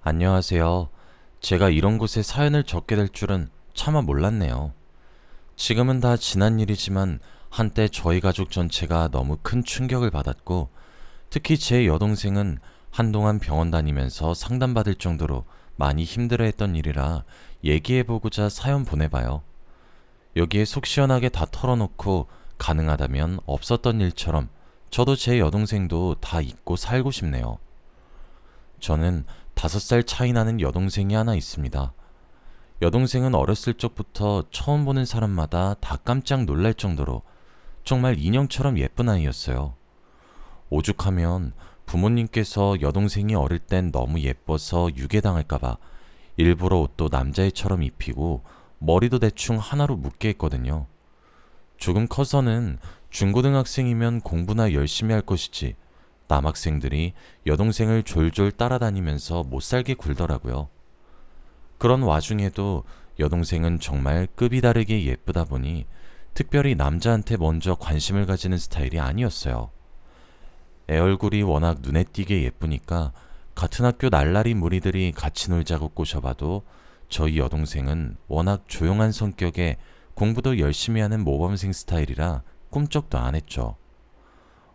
안녕하세요. 제가 이런 곳에 사연을 적게 될 줄은 차마 몰랐네요. 지금은 다 지난 일이지만 한때 저희 가족 전체가 너무 큰 충격을 받았고, 특히 제 여동생은 한동안 병원 다니면서 상담받을 정도로 많이 힘들어했던 일이라 얘기해보고자 사연 보내봐요. 여기에 속 시원하게 다 털어놓고 가능하다면 없었던 일처럼 저도 제 여동생도 다 잊고 살고 싶네요. 저는 5살 차이 나는 여동생이 하나 있습니다. 여동생은 어렸을 적부터 처음 보는 사람마다 다 깜짝 놀랄 정도로 정말 인형처럼 예쁜 아이였어요. 오죽하면 부모님께서 여동생이 어릴 땐 너무 예뻐서 유괴당할까봐 일부러 옷도 남자애처럼 입히고 머리도 대충 하나로 묶게 했거든요. 조금 커서는 중고등학생이면 공부나 열심히 할 것이지 남학생들이 여동생을 졸졸 따라다니면서 못살게 굴더라고요. 그런 와중에도 여동생은 정말 급이 다르게 예쁘다 보니 특별히 남자한테 먼저 관심을 가지는 스타일이 아니었어요. 애 얼굴이 워낙 눈에 띄게 예쁘니까 같은 학교 날라리 무리들이 같이 놀자고 꼬셔봐도 저희 여동생은 워낙 조용한 성격에 공부도 열심히 하는 모범생 스타일이라 꿈쩍도 안 했죠.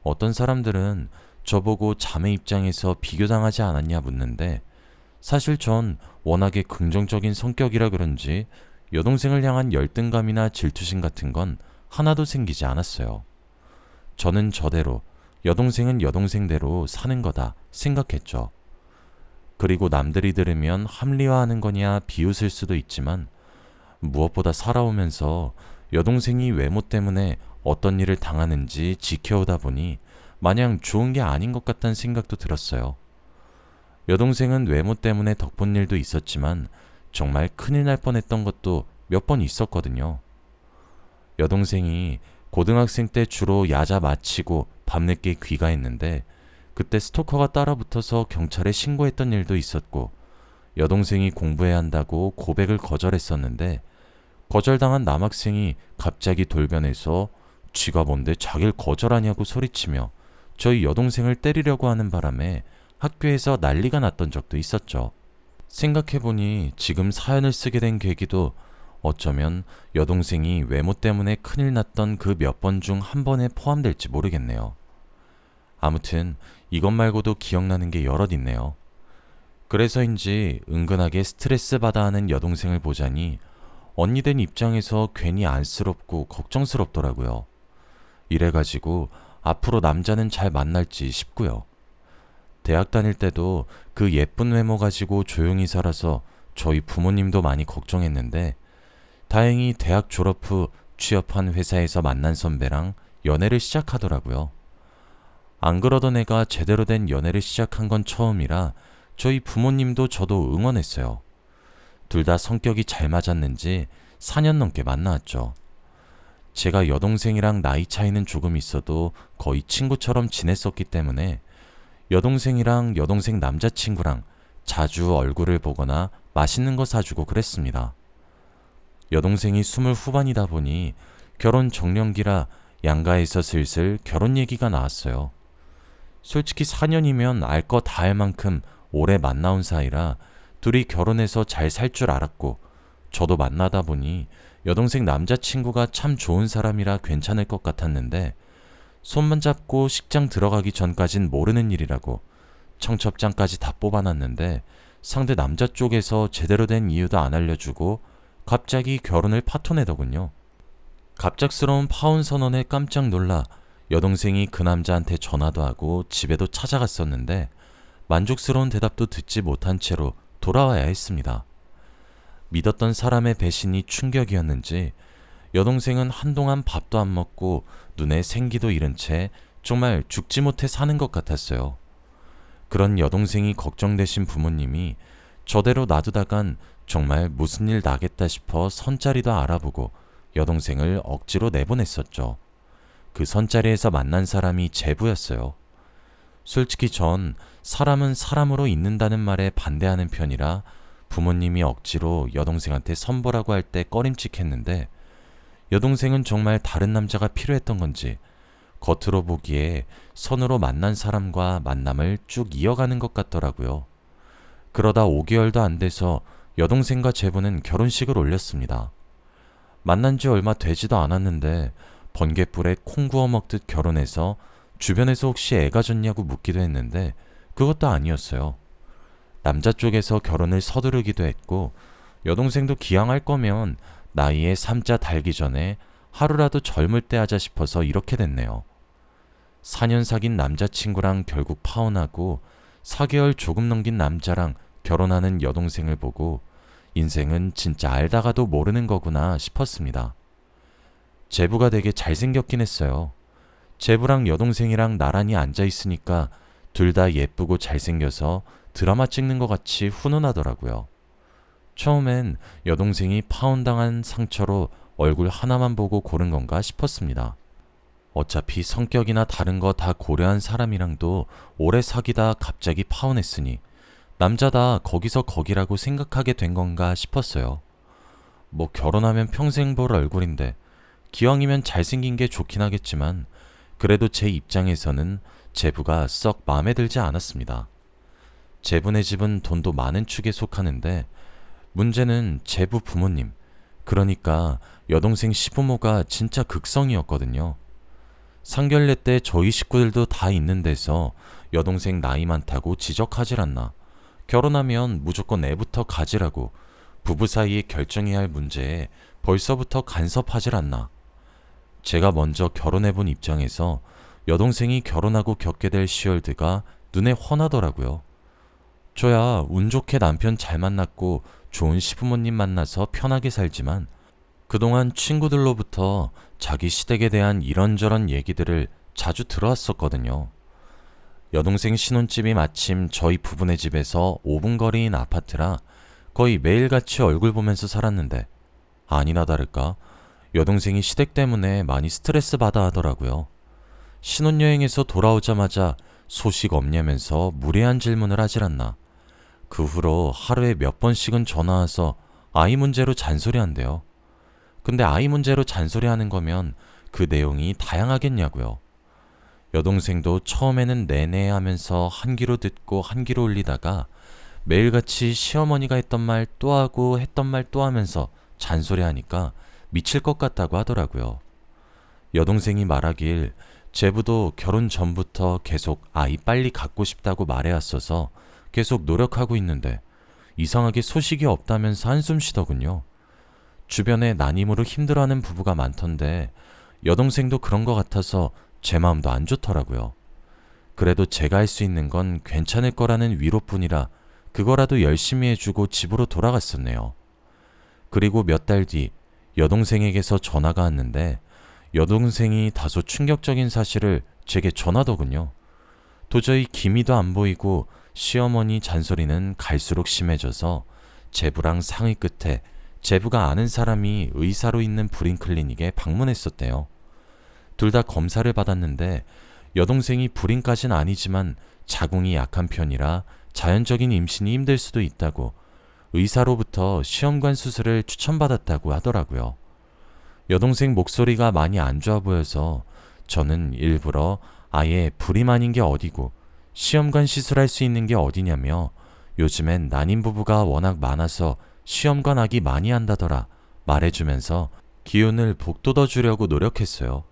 어떤 사람들은 저보고 자매 입장에서 비교당하지 않았냐 묻는데, 사실 전 워낙에 긍정적인 성격이라 그런지 여동생을 향한 열등감이나 질투심 같은 건 하나도 생기지 않았어요. 저는 저대로, 여동생은 여동생대로 사는 거다 생각했죠. 그리고 남들이 들으면 합리화하는 거냐 비웃을 수도 있지만, 무엇보다 살아오면서 여동생이 외모 때문에 어떤 일을 당하는지 지켜오다 보니 마냥 좋은 게 아닌 것 같다는 생각도 들었어요. 여동생은 외모 때문에 덕본 일도 있었지만 정말 큰일 날 뻔했던 것도 몇 번 있었거든요. 여동생이 고등학생 때 주로 야자 마치고 밤늦게 귀가했는데, 그때 스토커가 따라붙어서 경찰에 신고했던 일도 있었고, 여동생이 공부해야 한다고 고백을 거절했었는데 거절당한 남학생이 갑자기 돌변해서 지가 뭔데 자길 거절하냐고 소리치며 저희 여동생을 때리려고 하는 바람에 학교에서 난리가 났던 적도 있었죠. 생각해보니 지금 사연을 쓰게 된 계기도 어쩌면 여동생이 외모 때문에 큰일 났던 그 몇 번 중 한 번에 포함될지 모르겠네요. 아무튼 이것 말고도 기억나는 게 여럿 있네요. 그래서인지 은근하게 스트레스 받아 하는 여동생을 보자니 언니 된 입장에서 괜히 안쓰럽고 걱정스럽더라고요. 이래가지고 앞으로 남자는 잘 만날지 싶고요. 대학 다닐 때도 그 예쁜 외모 가지고 조용히 살아서 저희 부모님도 많이 걱정했는데, 다행히 대학 졸업 후 취업한 회사에서 만난 선배랑 연애를 시작하더라고요. 안 그러던 애가 제대로 된 연애를 시작한 건 처음이라 저희 부모님도 저도 응원했어요. 둘 다 성격이 잘 맞았는지 4년 넘게 만나왔죠. 제가 여동생이랑 나이 차이는 조금 있어도 거의 친구처럼 지냈었기 때문에 여동생이랑 여동생 남자친구랑 자주 얼굴을 보거나 맛있는 거 사주고 그랬습니다. 여동생이 20 후반이다 보니 결혼 정년기라 양가에서 슬슬 결혼 얘기가 나왔어요. 솔직히 4년이면 알 거 다 할 만큼 오래 만나온 사이라 둘이 결혼해서 잘 살 줄 알았고, 저도 만나다 보니 여동생 남자친구가 참 좋은 사람이라 괜찮을 것 같았는데, 손만 잡고 식장 들어가기 전까진 모르는 일이라고 청첩장까지 다 뽑아놨는데 상대 남자 쪽에서 제대로 된 이유도 안 알려주고 갑자기 결혼을 파토내더군요. 갑작스러운 파혼 선언에 깜짝 놀라 여동생이 그 남자한테 전화도 하고 집에도 찾아갔었는데 만족스러운 대답도 듣지 못한 채로 돌아와야 했습니다. 믿었던 사람의 배신이 충격이었는지 여동생은 한동안 밥도 안 먹고 눈에 생기도 잃은 채 정말 죽지 못해 사는 것 같았어요. 그런 여동생이 걱정되신 부모님이 저대로 놔두다간 정말 무슨 일 나겠다 싶어 선자리도 알아보고 여동생을 억지로 내보냈었죠. 그 선자리에서 만난 사람이 제부였어요. 솔직히 전 사람은 사람으로 있는다는 말에 반대하는 편이라 부모님이 억지로 여동생한테 선보라고 할 때 꺼림칙했는데, 여동생은 정말 다른 남자가 필요했던 건지 겉으로 보기에 선으로 만난 사람과 만남을 쭉 이어가는 것 같더라고요. 그러다 5개월도 안 돼서 여동생과 제부는 결혼식을 올렸습니다. 만난 지 얼마 되지도 않았는데 번갯불에 콩 구워 먹듯 결혼해서 주변에서 혹시 애가 졌냐고 묻기도 했는데 그것도 아니었어요. 남자 쪽에서 결혼을 서두르기도 했고 여동생도 기왕 할 거면 나이에 3자 달기 전에 하루라도 젊을 때 하자 싶어서 이렇게 됐네요. 4년 사귄 남자친구랑 결국 파혼하고 4개월 조금 넘긴 남자랑 결혼하는 여동생을 보고 인생은 진짜 알다가도 모르는 거구나 싶었습니다. 제부가 되게 잘생겼긴 했어요. 제부랑 여동생이랑 나란히 앉아있으니까 둘 다 예쁘고 잘생겨서 드라마 찍는 것 같이 훈훈하더라고요. 처음엔 여동생이 파혼당한 상처로 얼굴 하나만 보고 고른 건가 싶었습니다. 어차피 성격이나 다른 거 다 고려한 사람이랑도 오래 사귀다 갑자기 파혼했으니 남자다 거기서 거기라고 생각하게 된 건가 싶었어요. 뭐 결혼하면 평생 볼 얼굴인데 기왕이면 잘생긴 게 좋긴 하겠지만 그래도 제 입장에서는 제부가 썩 마음에 들지 않았습니다. 제부네 집은 돈도 많은 축에 속하는데 문제는 제부 부모님, 그러니까 여동생 시부모가 진짜 극성이었거든요. 상견례 때 저희 식구들도 다 있는 데서 여동생 나이 많다고 지적하질 않나. 결혼하면 무조건 애부터 가지라고. 부부 사이에 결정해야 할 문제에 벌써부터 간섭하질 않나. 제가 먼저 결혼해본 입장에서 여동생이 결혼하고 겪게 될 시월드가 눈에 훤하더라고요. 저야 운 좋게 남편 잘 만났고 좋은 시부모님 만나서 편하게 살지만 그동안 친구들로부터 자기 시댁에 대한 이런저런 얘기들을 자주 들어왔었거든요. 여동생 신혼집이 마침 저희 부부네 집에서 5분 거리인 아파트라 거의 매일같이 얼굴 보면서 살았는데 아니나 다를까 여동생이 시댁 때문에 많이 스트레스 받아 하더라고요. 신혼여행에서 돌아오자마자 소식 없냐면서 무례한 질문을 하질 않나. 그 후로 하루에 몇 번씩은 전화와서 아이 문제로 잔소리한대요. 근데 아이 문제로 잔소리하는 거면 그 내용이 다양하겠냐고요. 여동생도 처음에는 내내 하면서 한 귀로 듣고 한 귀로 울리다가 매일같이 시어머니가 했던 말 또 하고 했던 말 또 하면서 잔소리하니까 미칠 것 같다고 하더라고요. 여동생이 말하길 제부도 결혼 전부터 계속 아이 빨리 갖고 싶다고 말해왔어서 계속 노력하고 있는데 이상하게 소식이 없다면서 한숨 쉬더군요. 주변에 난임으로 힘들어하는 부부가 많던데 여동생도 그런 것 같아서 제 마음도 안 좋더라고요. 그래도 제가 할 수 있는 건 괜찮을 거라는 위로뿐이라 그거라도 열심히 해주고 집으로 돌아갔었네요. 그리고 몇 달 뒤 여동생에게서 전화가 왔는데 여동생이 다소 충격적인 사실을 제게 전하더군요. 도저히 기미도 안 보이고 시어머니 잔소리는 갈수록 심해져서 제부랑 상의 끝에 제부가 아는 사람이 의사로 있는 불임클리닉에 방문했었대요. 둘 다 검사를 받았는데 여동생이 불임까진 아니지만 자궁이 약한 편이라 자연적인 임신이 힘들 수도 있다고 의사로부터 시험관 수술을 추천받았다고 하더라고요. 여동생 목소리가 많이 안 좋아 보여서 저는 일부러 아예 불임 아닌 게 어디고 시험관 시술할 수 있는 게 어디냐며 요즘엔 난임 부부가 워낙 많아서 시험관 하기 많이 한다더라 말해주면서 기운을 북돋워 주려고 노력했어요.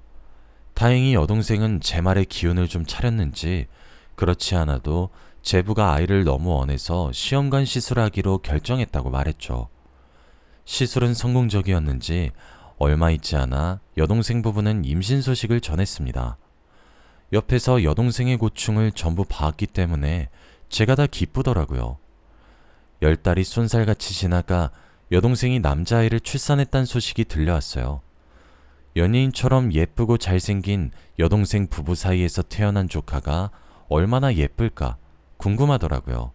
다행히 여동생은 제 말에 기운을 좀 차렸는지 그렇지 않아도 제부가 아이를 너무 원해서 시험관 시술하기로 결정했다고 말했죠. 시술은 성공적이었는지 얼마 있지 않아 여동생 부부는 임신 소식을 전했습니다. 옆에서 여동생의 고충을 전부 봐왔기 때문에 제가 다 기쁘더라고요. 10달이 쏜살같이 지나가 여동생이 남자아이를 출산했다는 소식이 들려왔어요. 연예인처럼 예쁘고 잘생긴 여동생 부부 사이에서 태어난 조카가 얼마나 예쁠까 궁금하더라고요.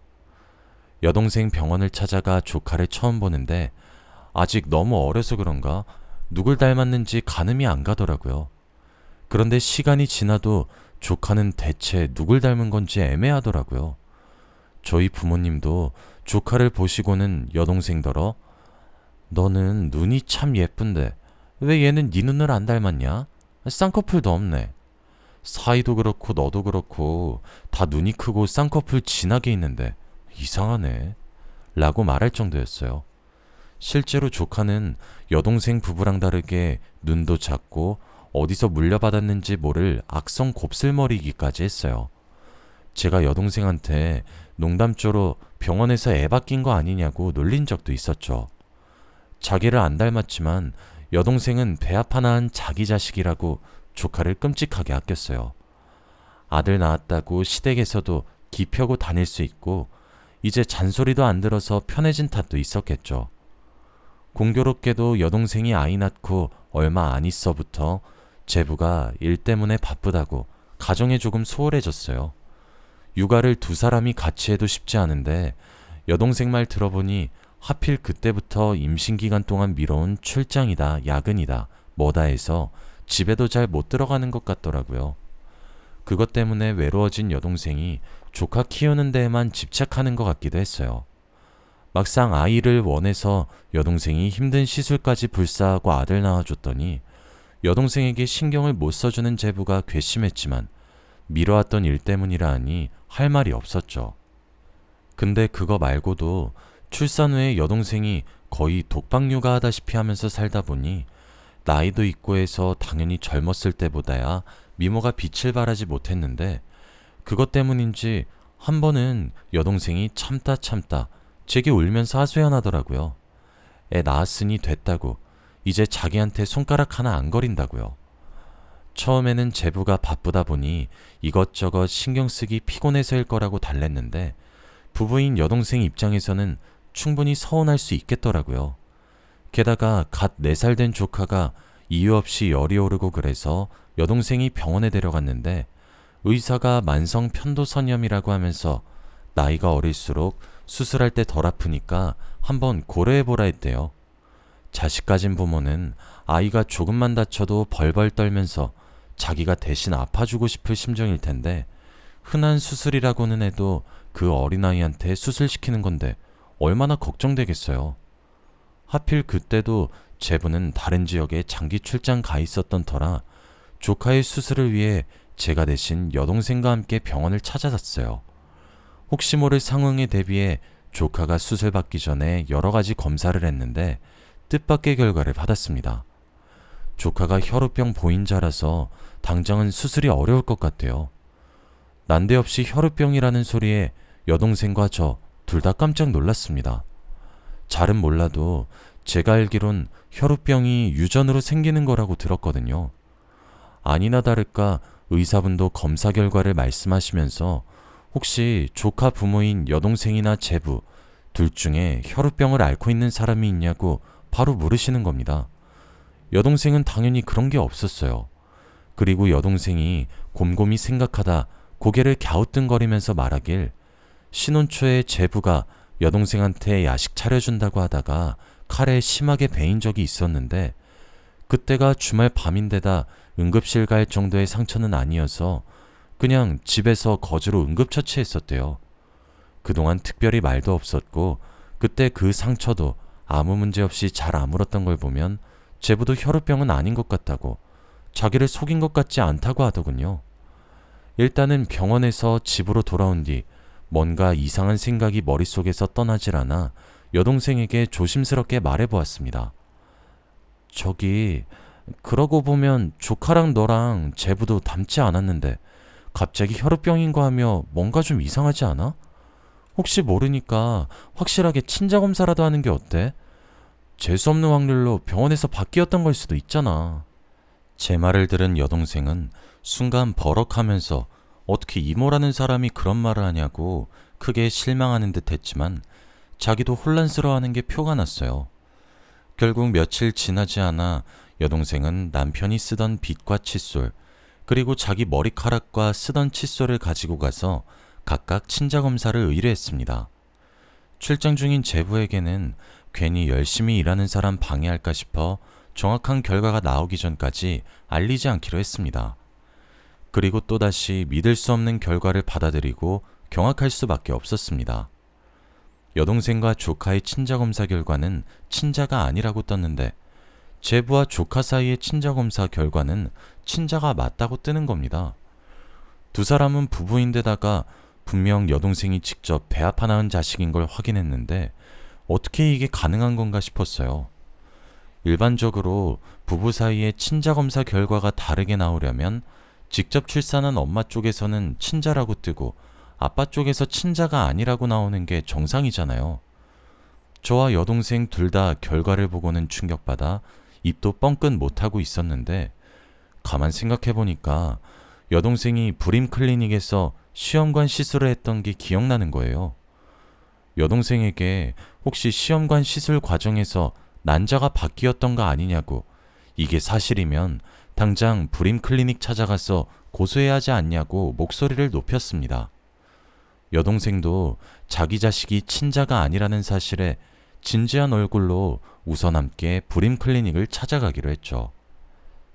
여동생 병원을 찾아가 조카를 처음 보는데 아직 너무 어려서 그런가 누굴 닮았는지 가늠이 안 가더라고요. 그런데 시간이 지나도 조카는 대체 누굴 닮은 건지 애매하더라고요. 저희 부모님도 조카를 보시고는 여동생더러 너는 눈이 참 예쁜데 왜 얘는 네 눈을 안 닮았냐? 쌍꺼풀도 없네. 사이도 그렇고 너도 그렇고 다 눈이 크고 쌍꺼풀 진하게 있는데 이상하네 라고 말할 정도였어요. 실제로 조카는 여동생 부부랑 다르게 눈도 작고 어디서 물려받았는지 모를 악성 곱슬머리이기까지 했어요. 제가 여동생한테 농담조로 병원에서 애 바뀐 거 아니냐고 놀린 적도 있었죠. 자기를 안 닮았지만 여동생은 배아파 하나한 자기 자식이라고 조카를 끔찍하게 아꼈어요. 아들 낳았다고 시댁에서도 기펴고 다닐 수 있고 이제 잔소리도 안 들어서 편해진 탓도 있었겠죠. 공교롭게도 여동생이 아이 낳고 얼마 안 있어부터 제부가 일 때문에 바쁘다고 가정에 조금 소홀해졌어요. 육아를 두 사람이 같이 해도 쉽지 않은데 여동생 말 들어보니 하필 그때부터 임신 기간 동안 미뤄온 출장이다, 야근이다, 뭐다 해서 집에도 잘 못 들어가는 것 같더라고요. 그것 때문에 외로워진 여동생이 조카 키우는 데에만 집착하는 것 같기도 했어요. 막상 아이를 원해서 여동생이 힘든 시술까지 불사하고 아들 낳아줬더니 여동생에게 신경을 못 써주는 제부가 괘씸했지만 미뤄왔던 일 때문이라 하니 할 말이 없었죠. 근데 그거 말고도 출산 후에 여동생이 거의 독박 육아하다시피 하면서 살다 보니 나이도 있고 해서 당연히 젊었을 때보다야 미모가 빛을 발하지 못했는데 그것 때문인지 한 번은 여동생이 참다 제게 울면서 하소연하더라고요. 애 낳았으니 됐다고 이제 자기한테 손가락 하나 안 거린다고요. 처음에는 제부가 바쁘다 보니 이것저것 신경 쓰기 피곤해서일 거라고 달랬는데 부부인 여동생 입장에서는 충분히 서운할 수 있겠더라고요. 게다가 갓 4살 된 조카가 이유 없이 열이 오르고 그래서 여동생이 병원에 데려갔는데 의사가 만성 편도선염이라고 하면서 나이가 어릴수록 수술할 때 덜 아프니까 한번 고려해보라 했대요. 자식 가진 부모는 아이가 조금만 다쳐도 벌벌 떨면서 자기가 대신 아파주고 싶을 심정일 텐데 흔한 수술이라고는 해도 그 어린아이한테 수술시키는 건데 얼마나 걱정되겠어요. 하필 그때도 제부는 다른 지역에 장기 출장 가 있었던 터라 조카의 수술을 위해 제가 대신 여동생과 함께 병원을 찾아갔어요. 혹시 모를 상황에 대비해 조카가 수술 받기 전에 여러 가지 검사를 했는데 뜻밖의 결과를 받았습니다. 조카가 혈우병 보인자라서 당장은 수술이 어려울 것 같아요. 난데없이 혈우병이라는 소리에 여동생과 저 둘 다 깜짝 놀랐습니다. 잘은 몰라도 제가 알기론 혈우병이 유전으로 생기는 거라고 들었거든요. 아니나 다를까 의사분도 검사 결과를 말씀하시면서 혹시 조카 부모인 여동생이나 제부 둘 중에 혈우병을 앓고 있는 사람이 있냐고 바로 물으시는 겁니다. 여동생은 당연히 그런 게 없었어요. 그리고 여동생이 곰곰이 생각하다 고개를 갸우뚱거리면서 말하길 신혼 초에 제부가 여동생한테 야식 차려준다고 하다가 칼에 심하게 베인 적이 있었는데 그때가 주말 밤인데다 응급실 갈 정도의 상처는 아니어서 그냥 집에서 거주로 응급처치했었대요. 그동안 특별히 말도 없었고 그때 그 상처도 아무 문제 없이 잘 아물었던 걸 보면 제부도 혈우병은 아닌 것 같다고 자기를 속인 것 같지 않다고 하더군요. 일단은 병원에서 집으로 돌아온 뒤 뭔가 이상한 생각이 머릿속에서 떠나질 않아 여동생에게 조심스럽게 말해보았습니다. 저기 그러고 보면 조카랑 너랑 제부도 닮지 않았는데 갑자기 혈우병인 거 하며 뭔가 좀 이상하지 않아? 혹시 모르니까 확실하게 친자검사라도 하는 게 어때? 재수없는 확률로 병원에서 바뀌었던 걸 수도 있잖아. 제 말을 들은 여동생은 순간 버럭하면서 어떻게 이모라는 사람이 그런 말을 하냐고 크게 실망하는 듯 했지만 자기도 혼란스러워하는 게 표가 났어요. 결국 며칠 지나지 않아 여동생은 남편이 쓰던 빗과 칫솔 그리고 자기 머리카락과 쓰던 칫솔을 가지고 가서 각각 친자검사를 의뢰했습니다. 출장 중인 제부에게는 괜히 열심히 일하는 사람 방해할까 싶어 정확한 결과가 나오기 전까지 알리지 않기로 했습니다. 그리고 또다시 믿을 수 없는 결과를 받아들이고 경악할 수밖에 없었습니다. 여동생과 조카의 친자검사 결과는 친자가 아니라고 떴는데 제부와 조카 사이의 친자검사 결과는 친자가 맞다고 뜨는 겁니다. 두 사람은 부부인데다가 분명 여동생이 직접 배 아파 낳은 자식인 걸 확인했는데 어떻게 이게 가능한 건가 싶었어요. 일반적으로 부부 사이의 친자 검사 결과가 다르게 나오려면 직접 출산한 엄마 쪽에서는 친자라고 뜨고 아빠 쪽에서 친자가 아니라고 나오는 게 정상이잖아요. 저와 여동생 둘 다 결과를 보고는 충격받아 입도 뻥끗 못하고 있었는데 가만 생각해보니까 여동생이 불임 클리닉에서 시험관 시술을 했던 게 기억나는 거예요. 여동생에게 혹시 시험관 시술 과정에서 난자가 바뀌었던 거 아니냐고, 이게 사실이면 당장 불임 클리닉 찾아가서 고소해야 하지 않냐고 목소리를 높였습니다. 여동생도 자기 자식이 친자가 아니라는 사실에 진지한 얼굴로 우선 함께 불임 클리닉을 찾아가기로 했죠.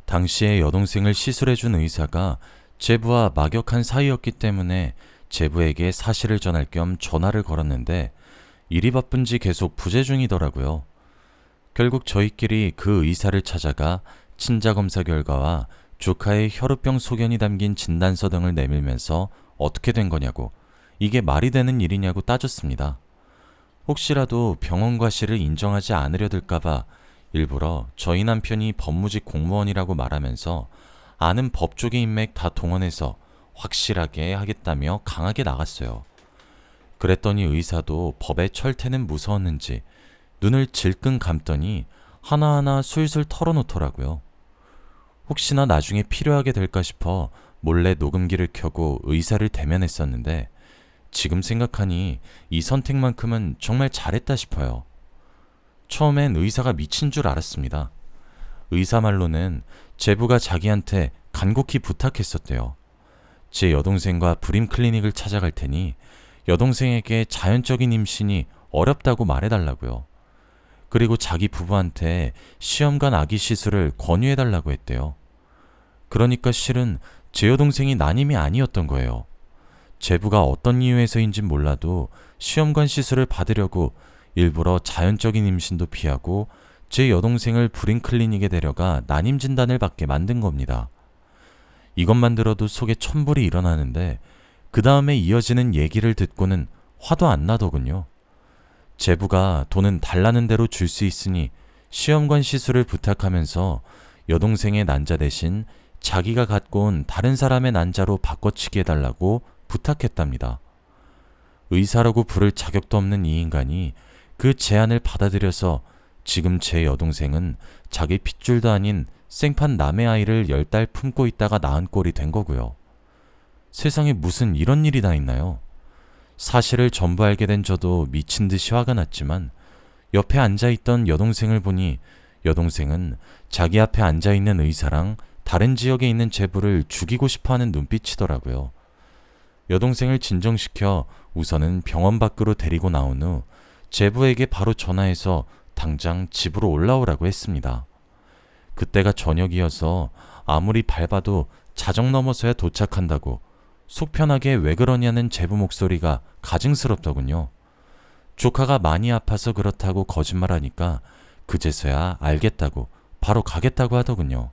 당시에 여동생을 시술해준 의사가 제부와 막역한 사이였기 때문에 제부에게 사실을 전할 겸 전화를 걸었는데 일이 바쁜지 계속 부재 중이더라고요. 결국 저희끼리 그 의사를 찾아가 친자 검사 결과와 조카의 혈우병 소견이 담긴 진단서 등을 내밀면서 어떻게 된 거냐고, 이게 말이 되는 일이냐고 따졌습니다. 혹시라도 병원 과실을 인정하지 않으려 들까봐 일부러 저희 남편이 법무직 공무원이라고 말하면서 아는 법조계 인맥 다 동원해서 확실하게 하겠다며 강하게 나갔어요. 그랬더니 의사도 법의 철퇴는 무서웠는지 눈을 질끈 감더니 하나하나 술술 털어놓더라고요. 혹시나 나중에 필요하게 될까 싶어 몰래 녹음기를 켜고 의사를 대면했었는데 지금 생각하니 이 선택만큼은 정말 잘했다 싶어요. 처음엔 의사가 미친 줄 알았습니다. 의사 말로는 제부가 자기한테 간곡히 부탁했었대요. 제 여동생과 불임 클리닉을 찾아갈 테니 여동생에게 자연적인 임신이 어렵다고 말해달라고요. 그리고 자기 부부한테 시험관 아기 시술을 권유해달라고 했대요. 그러니까 실은 제 여동생이 난임이 아니었던 거예요. 제부가 어떤 이유에서인진 몰라도 시험관 시술을 받으려고 일부러 자연적인 임신도 피하고 제 여동생을 불임 클리닉에 데려가 난임 진단을 받게 만든 겁니다. 이것만 들어도 속에 천불이 일어나는데 그 다음에 이어지는 얘기를 듣고는 화도 안 나더군요. 제부가 돈은 달라는 대로 줄 수 있으니 시험관 시술을 부탁하면서 여동생의 난자 대신 자기가 갖고 온 다른 사람의 난자로 바꿔치기 해달라고 부탁했답니다. 의사라고 부를 자격도 없는 이 인간이 그 제안을 받아들여서 지금 제 여동생은 자기 핏줄도 아닌 생판 남의 아이를 10달 품고 있다가 낳은 꼴이 된 거고요. 세상에 무슨 이런 일이 다 있나요? 사실을 전부 알게 된 저도 미친 듯이 화가 났지만 옆에 앉아있던 여동생을 보니 여동생은 자기 앞에 앉아있는 의사랑 다른 지역에 있는 제부를 죽이고 싶어하는 눈빛이더라고요. 여동생을 진정시켜 우선은 병원 밖으로 데리고 나온 후 제부에게 바로 전화해서 당장 집으로 올라오라고 했습니다. 그때가 저녁이어서 아무리 밟아도 자정 넘어서야 도착한다고 속 편하게 왜 그러냐는 제부 목소리가 가증스럽더군요. 조카가 많이 아파서 그렇다고 거짓말하니까 그제서야 알겠다고 바로 가겠다고 하더군요.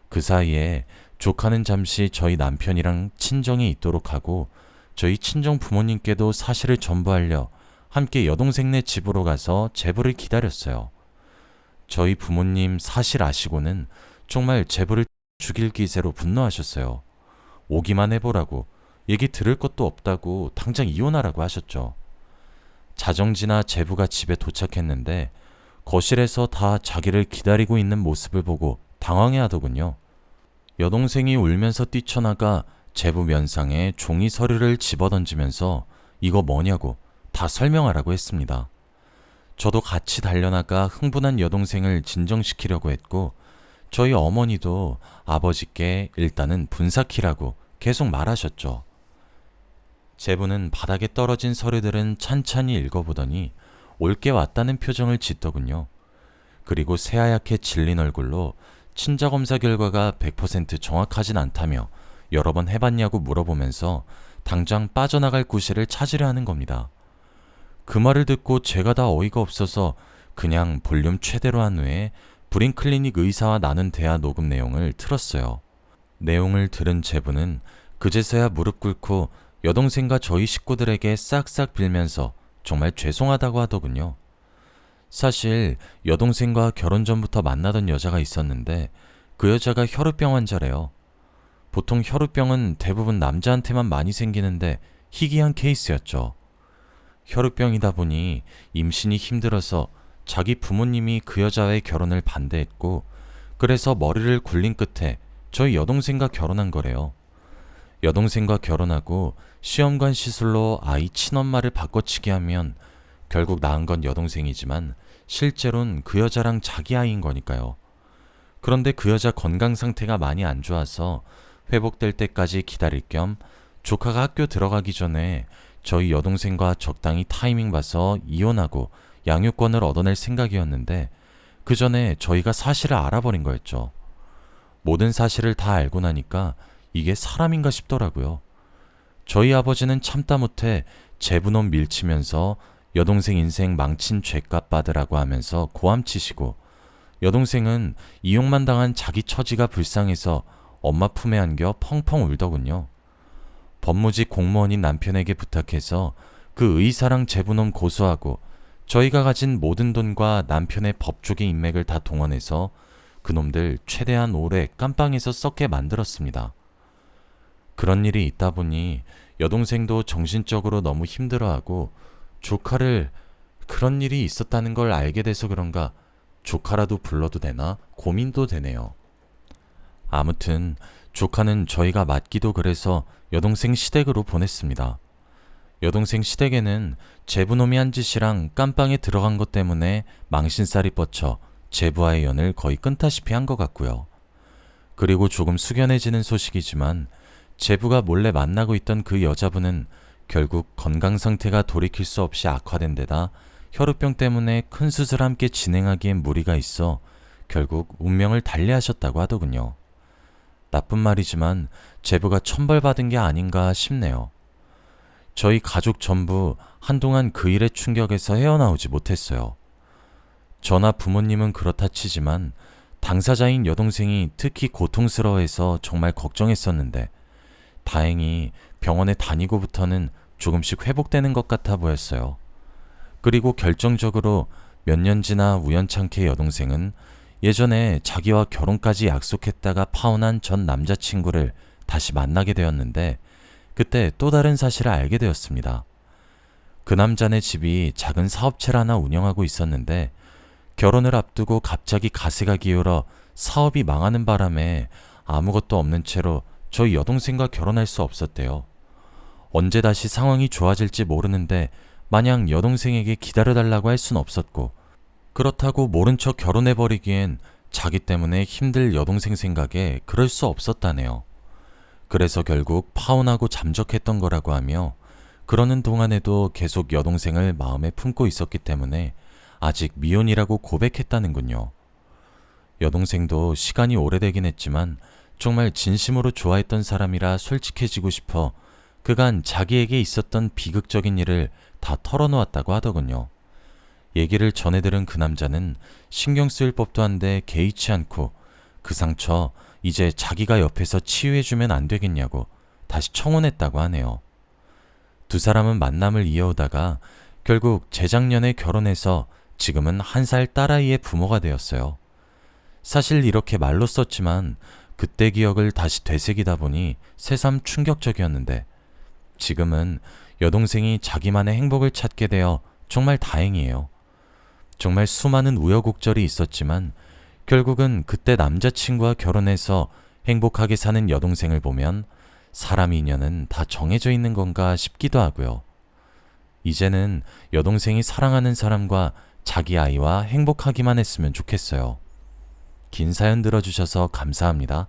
그 사이에 조카는 잠시 저희 남편이랑 친정에 있도록 하고 저희 친정 부모님께도 사실을 전부하려 함께 여동생네 집으로 가서 제부를 기다렸어요. 저희 부모님 사실 아시고는 정말 제부를 죽일 기세로 분노하셨어요. 오기만 해보라고, 얘기 들을 것도 없다고 당장 이혼하라고 하셨죠. 자정지나 제부가 집에 도착했는데 거실에서 다 자기를 기다리고 있는 모습을 보고 당황해 하더군요. 여동생이 울면서 뛰쳐나가 제부 면상에 종이 서류를 집어던지면서 이거 뭐냐고 다 설명하라고 했습니다. 저도 같이 달려나가 흥분한 여동생을 진정시키려고 했고 저희 어머니도 아버지께 일단은 분사키라고 계속 말하셨죠. 제부는 바닥에 떨어진 서류들은 찬찬히 읽어보더니 올게 왔다는 표정을 짓더군요. 그리고 새하얗게 질린 얼굴로 친자검사 결과가 100% 정확하진 않다며 여러 번 해봤냐고 물어보면서 당장 빠져나갈 구실을 찾으려 하는 겁니다. 그 말을 듣고 제가 다 어이가 없어서 그냥 볼륨 최대로 한 후에 불임 클리닉 의사와 나눈 대화 녹음 내용을 틀었어요. 내용을 들은 제부는 그제서야 무릎 꿇고 여동생과 저희 식구들에게 싹싹 빌면서 정말 죄송하다고 하더군요. 사실 여동생과 결혼 전부터 만나던 여자가 있었는데 그 여자가 혈우병 환자래요. 보통 혈우병은 대부분 남자한테만 많이 생기는데 희귀한 케이스였죠. 혈우병이다 보니 임신이 힘들어서 자기 부모님이 그 여자와의 결혼을 반대했고, 그래서 머리를 굴린 끝에 저희 여동생과 결혼한 거래요. 여동생과 결혼하고 시험관 시술로 아이 친엄마를 바꿔치기 하면 결국 낳은 건 여동생이지만 실제로는 그 여자랑 자기 아이인 거니까요. 그런데 그 여자 건강 상태가 많이 안 좋아서 회복될 때까지 기다릴 겸 조카가 학교 들어가기 전에 저희 여동생과 적당히 타이밍 봐서 이혼하고 양육권을 얻어낼 생각이었는데, 그 전에 저희가 사실을 알아버린 거였죠. 모든 사실을 다 알고 나니까 이게 사람인가 싶더라고요. 저희 아버지는 참다 못해 제부놈 밀치면서 여동생 인생 망친 죗값 받으라고 하면서 고함치시고, 여동생은 이용만 당한 자기 처지가 불쌍해서 엄마 품에 안겨 펑펑 울더군요. 법무직 공무원인 남편에게 부탁해서 그 의사랑 제부놈 고소하고 저희가 가진 모든 돈과 남편의 법조계 인맥을 다 동원해서 그놈들 최대한 오래 깜빵에서 썩게 만들었습니다. 그런 일이 있다 보니 여동생도 정신적으로 너무 힘들어하고, 조카를 그런 일이 있었다는 걸 알게 돼서 그런가 조카라도 불러도 되나 고민도 되네요. 아무튼 조카는 저희가 맞기도 그래서 여동생 시댁으로 보냈습니다. 여동생 시댁에는 제부놈이 한 짓이랑 깜빵에 들어간 것 때문에 망신살이 뻗쳐 제부와의 연을 거의 끊다시피 한 것 같고요. 그리고 조금 숙연해지는 소식이지만 제부가 몰래 만나고 있던 그 여자분은 결국 건강 상태가 돌이킬 수 없이 악화된 데다 혈우병 때문에 큰 수술 함께 진행하기엔 무리가 있어 결국 운명을 달리하셨다고 하더군요. 나쁜 말이지만 제부가 천벌받은 게 아닌가 싶네요. 저희 가족 전부 한동안 그 일의 충격에서 헤어나오지 못했어요. 저나 부모님은 그렇다 치지만 당사자인 여동생이 특히 고통스러워해서 정말 걱정했었는데, 다행히 병원에 다니고부터는 조금씩 회복되는 것 같아 보였어요. 그리고 결정적으로 몇 년 지나 우연찮게 여동생은 예전에 자기와 결혼까지 약속했다가 파혼한 전 남자친구를 다시 만나게 되었는데, 그때 또 다른 사실을 알게 되었습니다. 그 남자네 집이 작은 사업체를 하나 운영하고 있었는데 결혼을 앞두고 갑자기 가세가 기울어 사업이 망하는 바람에 아무것도 없는 채로 저희 여동생과 결혼할 수 없었대요. 언제 다시 상황이 좋아질지 모르는데 마냥 여동생에게 기다려달라고 할 순 없었고, 그렇다고 모른 척 결혼해버리기엔 자기 때문에 힘들 여동생 생각에 그럴 수 없었다네요. 그래서 결국 파혼하고 잠적했던 거라고 하며, 그러는 동안에도 계속 여동생을 마음에 품고 있었기 때문에 아직 미혼이라고 고백했다는군요. 여동생도 시간이 오래되긴 했지만 정말 진심으로 좋아했던 사람이라 솔직해지고 싶어 그간 자기에게 있었던 비극적인 일을 다 털어놓았다고 하더군요. 얘기를 전해 들은 그 남자는 신경 쓰일 법도 한데 개의치 않고 그 상처 이제 자기가 옆에서 치유해주면 안 되겠냐고 다시 청혼했다고 하네요. 두 사람은 만남을 이어오다가 결국 재작년에 결혼해서 지금은 1살 딸아이의 부모가 되었어요. 사실 이렇게 말로 썼지만 그때 기억을 다시 되새기다 보니 새삼 충격적이었는데, 지금은 여동생이 자기만의 행복을 찾게 되어 정말 다행이에요. 정말 수많은 우여곡절이 있었지만 결국은 그때 남자친구와 결혼해서 행복하게 사는 여동생을 보면 사람 인연은 다 정해져 있는 건가 싶기도 하고요. 이제는 여동생이 사랑하는 사람과 자기 아이와 행복하기만 했으면 좋겠어요. 긴 사연 들어주셔서 감사합니다.